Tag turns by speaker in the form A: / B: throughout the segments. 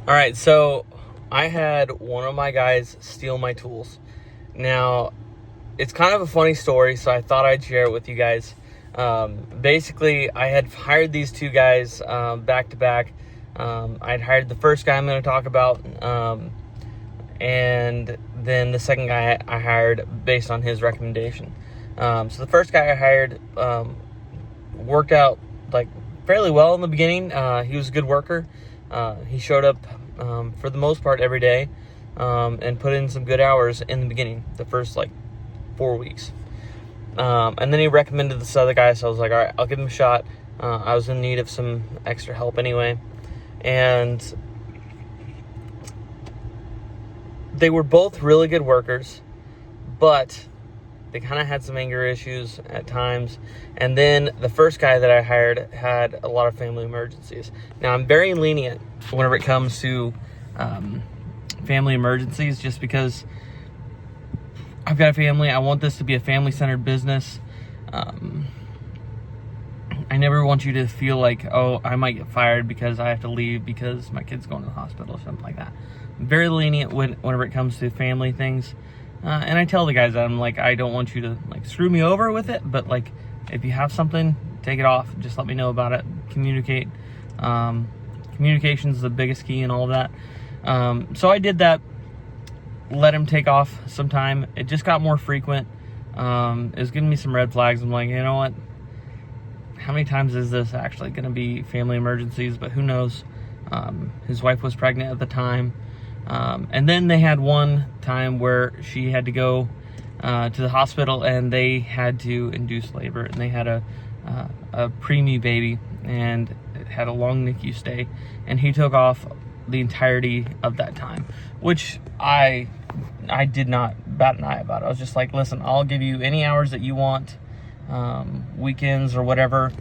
A: All right, so I had one of my guys steal my tools. Now, it's kind of a funny story, so I thought I'd share it with you guys. Basically, I had hired these two guys back to back. I'd hired the first guy I'm going to talk about, and then the second guy I hired based on his recommendation. So the first guy I hired worked out like fairly well in the beginning. He was a good worker. He showed up for the most part every day and put in some good hours in the beginning, the first like 4 weeks. And then he recommended this other guy, so I was like, all right, I'll give him a shot. I was in need of some extra help anyway. And they were both really good workers, but they kind of had some anger issues at times. And then the first guy that I hired had a lot of family emergencies. Now, I'm very lenient whenever it comes to family emergencies, just because I've got a family. I want this to be a family-centered business. I never want you to feel like, oh, I might get fired because I have to leave because my kid's going to the hospital or something like that. I'm very lenient whenever it comes to family things. And I tell the guys that I'm like, I don't want you to like screw me over with it, but like if you have something, take it off. Just let me know about it. Communicate. Communication is the biggest key in all of that. So I did that. Let him take off some time. It just got more frequent. It was giving me some red flags. I'm like, you know what? How many times is this actually going to be family emergencies? But who knows? His wife was pregnant at the time. And then they had one time where she had to go to the hospital and they had to induce labor, and they had a preemie baby and it had a long NICU stay, and he took off the entirety of that time, which I did not bat an eye about. I was just like, listen, I'll give you any hours that you want, weekends or whatever.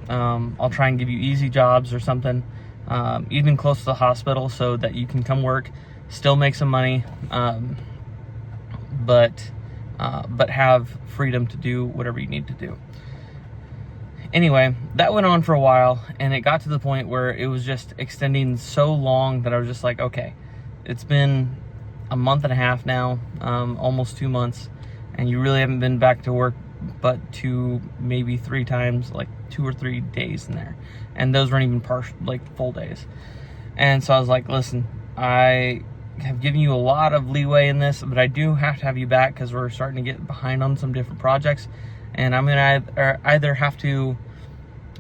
A: I'll try and give you easy jobs or something, even close to the hospital, so that you can come work, still make some money, but have freedom to do whatever you need to do. Anyway, that went on for a while, and it got to the point where it was just extending so long that I was just like, okay, it's been a month and a half now, almost 2 months, and you really haven't been back to work but maybe 3 times, like 2 or 3 days in there, and those weren't even full days. And so I was like, listen, I have given you a lot of leeway in this, but I do have to have you back because we're starting to get behind on some different projects, and I'm gonna either have to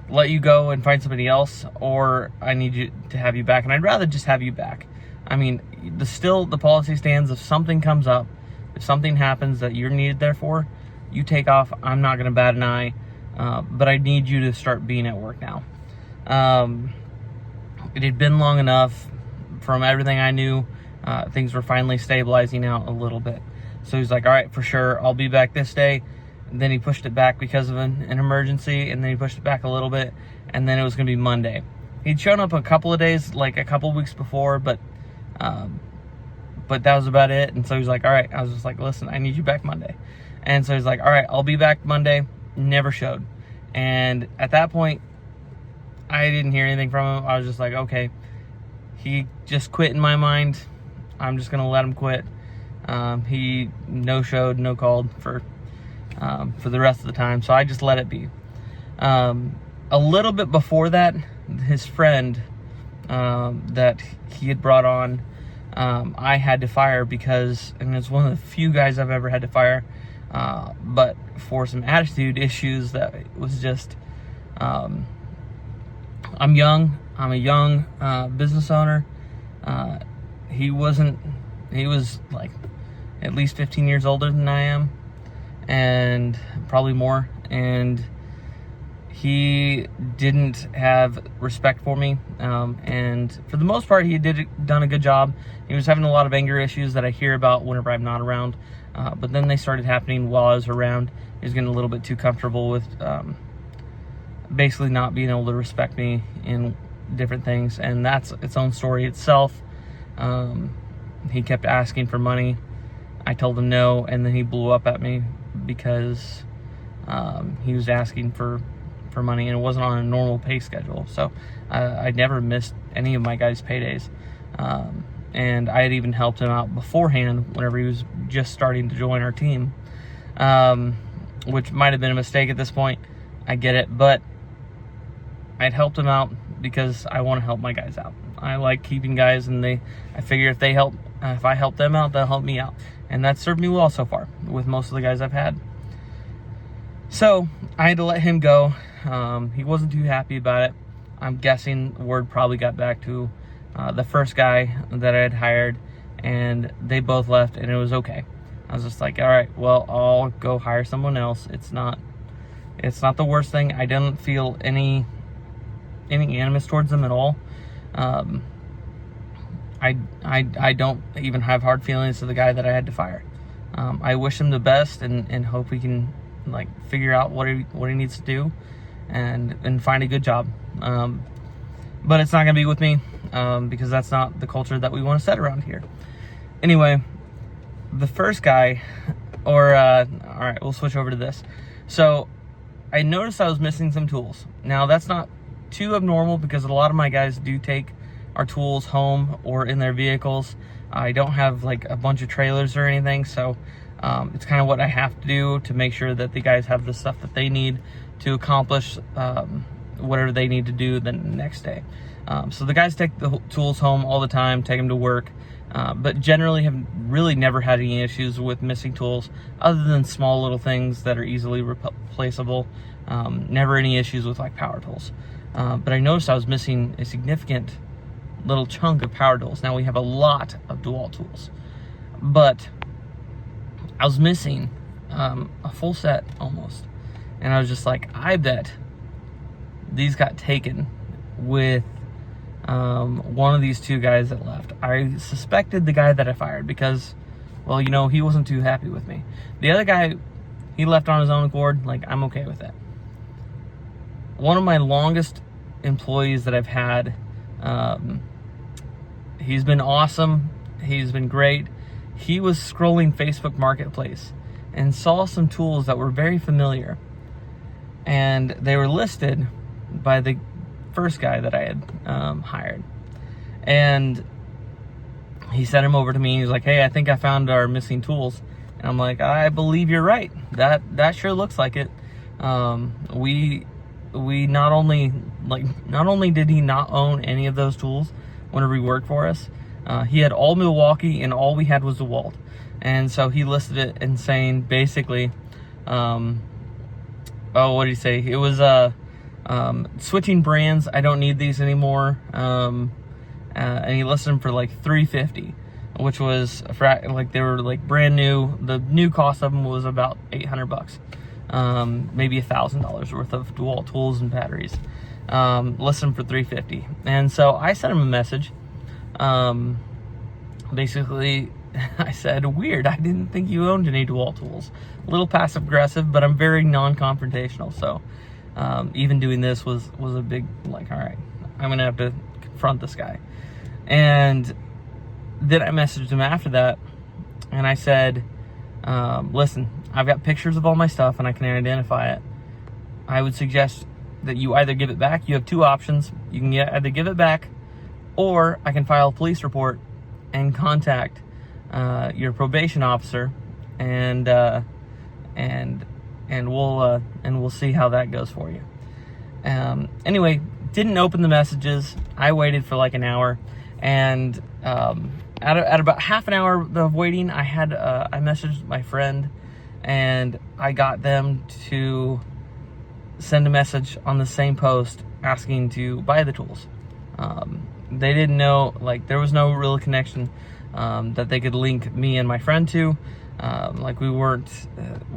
A: let you go and find somebody else, or I need you to have you back. And I'd rather just have you back. I mean, the policy stands, if something comes up, if something happens that you're needed there for, you take off. I'm not gonna bat an eye, but I need you to start being at work now. It had been long enough. From everything I knew, things were finally stabilizing out a little bit. So he's like, all right, for sure, I'll be back this day. And then he pushed it back because of an emergency, and then he pushed it back a little bit, and then it was going to be Monday. He'd shown up a couple of days, like a couple of weeks before, but that was about it. And so he's like, all right. I was just like, listen, I need you back Monday. And so he's like, all right, I'll be back Monday. Never showed. And at that point, I didn't hear anything from him. I was just like, okay, he just quit in my mind. I'm just going to let him quit. He no-showed, no-called for the rest of the time, so I just let it be. A little bit before that, his friend that he had brought on, I had to fire because, and it's one of the few guys I've ever had to fire, but for some attitude issues that was just, I'm young. I'm a young business owner. He was like at least 15 years older than I am, and probably more. And he didn't have respect for me. And for the most part, he done a good job. He was having a lot of anger issues that I hear about whenever I'm not around. But then they started happening while I was around. He was getting a little bit too comfortable with basically not being able to respect me in different things, and that's its own story itself. He kept asking for money. I told him no, and then he blew up at me because he was asking for money, and it wasn't on a normal pay schedule. So I never missed any of my guys' paydays. And I had even helped him out beforehand whenever he was just starting to join our team, which might have been a mistake at this point. I get it, but I'd helped him out because I want to help my guys out. I like keeping guys, and I figure if I help them out, they'll help me out. And that's served me well so far with most of the guys I've had. So I had to let him go. He wasn't too happy about it. I'm guessing word probably got back to the first guy that I had hired, and they both left, and it was okay. I was just like, all right, well, I'll go hire someone else. It's not the worst thing. I didn't feel any animus towards them at all. I don't even have hard feelings to the guy that I had to fire. I wish him the best and hope he can like figure out what he needs to do and find a good job. But it's not gonna be with me because that's not the culture that we want to set around here. Anyway, the first guy, all right, we'll switch over to this. So I noticed I was missing some tools. Now that's not too abnormal because a lot of my guys do take our tools home or in their vehicles. I don't have like a bunch of trailers or anything, so it's kind of what I have to do to make sure that the guys have the stuff that they need to accomplish whatever they need to do the next day. So the guys take the tools home all the time, take them to work, but generally have really never had any issues with missing tools other than small little things that are easily replaceable. Never any issues with like power tools. But I noticed I was missing a significant little chunk of power tools. Now we have a lot of DeWalt tools, but I was missing a full set almost. And I was just like, I bet these got taken with one of these two guys that left. I suspected the guy that I fired because, well, you know, he wasn't too happy with me. The other guy, he left on his own accord. Like, I'm okay with that. One of my longest employees that I've had, he's been awesome. He's been great. He was scrolling Facebook Marketplace and saw some tools that were very familiar. And they were listed by the first guy that I had hired. And he sent him over to me. He was like, hey, I think I found our missing tools. And I'm like, I believe you're right. That sure looks like it. We not only did he not own any of those tools whenever he worked for us, he had all Milwaukee and all we had was DeWalt. And so he listed it and saying basically, what did he say? It was switching brands. I don't need these anymore. And he listed them for like $350, which was like they were like brand new. The new cost of them was about $800. Maybe $1,000 worth of DeWalt tools and batteries. Listed them for $350. And so I sent him a message. Basically, I said, weird, I didn't think you owned any DeWalt tools. A little passive aggressive, but I'm very non-confrontational. So even doing this was a big, like, all right, I'm gonna have to confront this guy. And then I messaged him after that and I said, listen, I've got pictures of all my stuff and I can identify it. I would suggest that you either give it back. You have two options. You can either give it back, or I can file a police report and contact your probation officer, and we'll see how that goes for you. Anyway, didn't open the messages. I waited for like an hour, and at about half an hour of waiting, I messaged my friend, and I got them to send a message on the same post asking to buy the tools. They didn't know, like, there was no real connection that they could link me and my friend to. Like, we weren't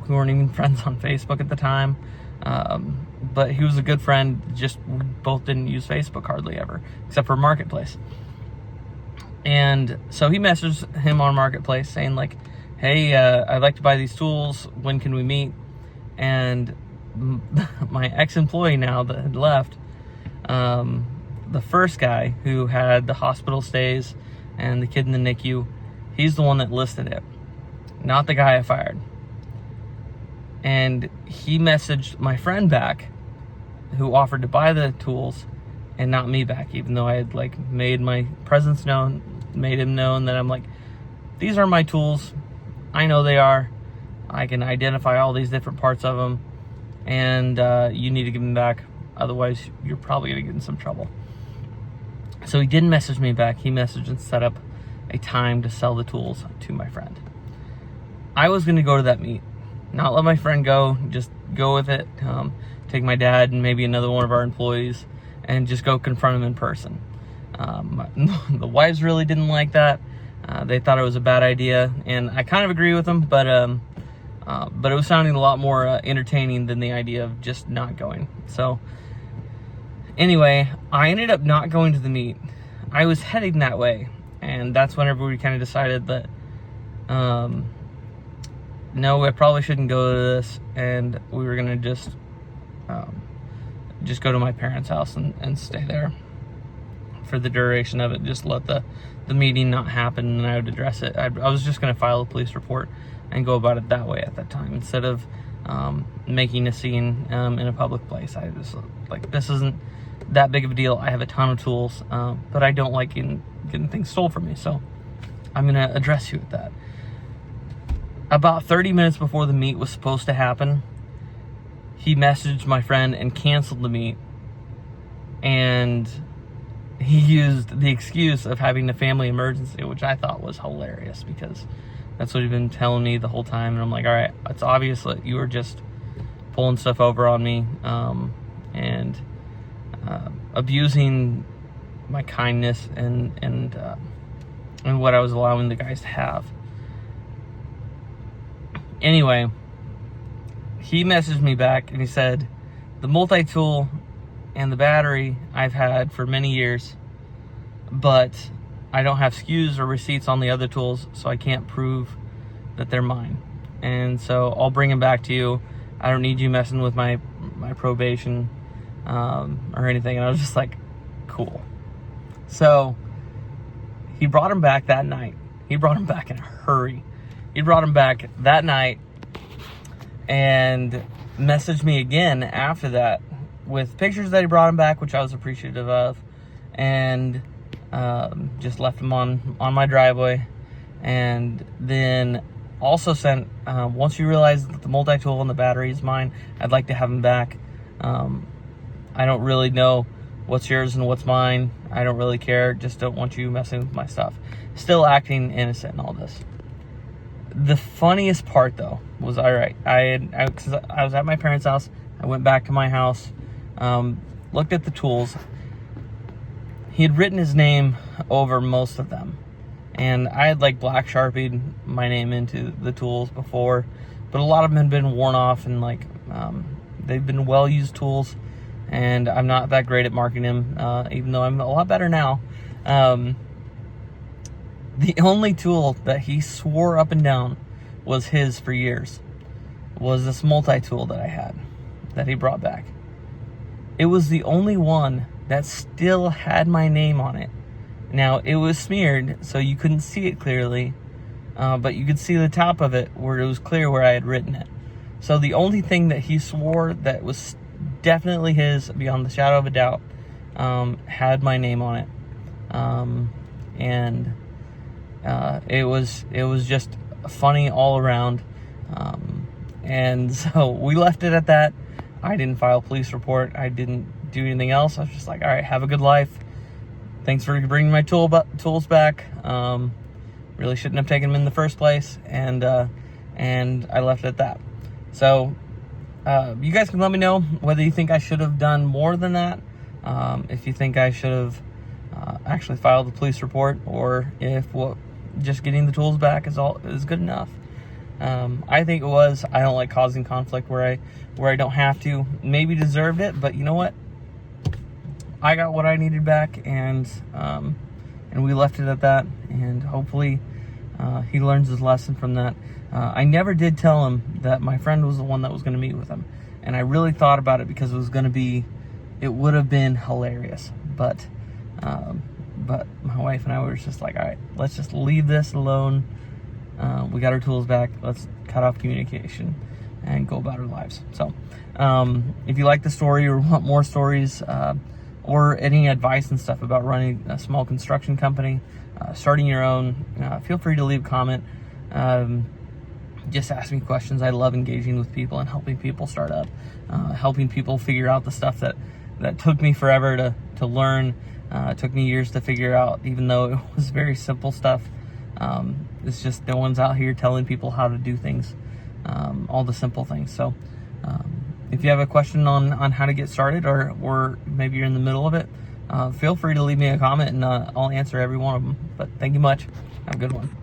A: even friends on Facebook at the time. But he was a good friend. Just we both didn't use Facebook hardly ever, except for Marketplace. And so he messaged him on Marketplace saying like, hey, I'd like to buy these tools. When can we meet? And my ex-employee now that had left, the first guy who had the hospital stays and the kid in the NICU, he's the one that listed it, not the guy I fired. And he messaged my friend back who offered to buy the tools and not me back, even though I had like made my presence known, made him known that I'm like, these are my tools. I know they are. I can identify all these different parts of them, and you need to give them back. Otherwise, you're probably going to get in some trouble. So he didn't message me back. He messaged and set up a time to sell the tools to my friend. I was going to go to that meet, not let my friend go, just go with it. Take my dad and maybe another one of our employees and just go confront him in person. The wives really didn't like that. They thought it was a bad idea, and I kind of agree with them, but it was sounding a lot more entertaining than the idea of just not going. So anyway, I ended up not going to the meet. I was heading that way, and that's whenever we kind of decided that no, I probably shouldn't go to this, and we were gonna just go to my parents' house and stay there for the duration of it. Just let the meeting not happen, and I would address it. I was just gonna file a police report and go about it that way at that time, instead of making a scene in a public place. I just like, this isn't that big of a deal. I have a ton of tools, but I don't like getting things stole from me, so I'm gonna address you with that. About 30 minutes before the meet was supposed to happen, he messaged my friend and canceled the meet, and he used the excuse of having a family emergency, which I thought was hilarious, because that's what he'd been telling me the whole time. And I'm like, all right, it's obvious that you were just pulling stuff over on me, and abusing my kindness and what I was allowing the guys to have. Anyway, he messaged me back and he said, the multi-tool and the battery I've had for many years, but I don't have SKUs or receipts on the other tools, so I can't prove that they're mine. And so I'll bring them back to you. I don't need you messing with my probation or anything. And I was just like, cool. So he brought them back that night. He brought them back in a hurry. He brought them back that night and messaged me again after that with pictures that he brought him back, which I was appreciative of, and just left him on my driveway. And then also sent, once you realize that the multi-tool and the battery is mine, I'd like to have them back. I don't really know what's yours and what's mine. I don't really care. Just don't want you messing with my stuff. Still acting innocent in all this. The funniest part, though, was, all right, cause I was at my parents' house. I went back to my house, looked at the tools. He had written his name over most of them, and I had like black Sharpied my name into the tools before, but a lot of them had been worn off, and like they've been well-used tools, and I'm not that great at marking them, even though I'm a lot better now. The only tool that he swore up and down was his for years was this multi-tool that I had, that he brought back. It was the only one that still had my name on it. Now, it was smeared, so you couldn't see it clearly, but you could see the top of it where it was clear where I had written it. So the only thing that he swore that was definitely his, beyond the shadow of a doubt, had my name on it. And it was just funny all around. And so we left it at that. I didn't file a police report. I didn't do anything else. I was just like, all right, have a good life. Thanks for bringing my tools back. Really shouldn't have taken them in the first place. And I left it at that. So you guys can let me know whether you think I should have done more than that. If you think I should have actually filed a police report, or if just getting the tools back is good enough. I think it was. I don't like causing conflict where I don't have to. Maybe deserved it, but you know what? I got what I needed back, and we left it at that. And hopefully, he learns his lesson from that. I never did tell him that my friend was the one that was going to meet with him, and I really thought about it because it would have been hilarious. But my wife and I were just like, all right, let's just leave this alone. We got our tools back. Let's cut off communication and go about our lives. So if you like the story or want more stories, or any advice and stuff about running a small construction company, starting your own, feel free to leave a comment. Just ask me questions. I love engaging with people and helping people start up, helping people figure out the stuff that took me forever to learn. It took me years to figure out, even though it was very simple stuff. It's just no one's out here telling people how to do things, all the simple things. So if you have a question on how to get started, or maybe you're in the middle of it, feel free to leave me a comment, and I'll answer every one of them. But thank you much. Have a good one.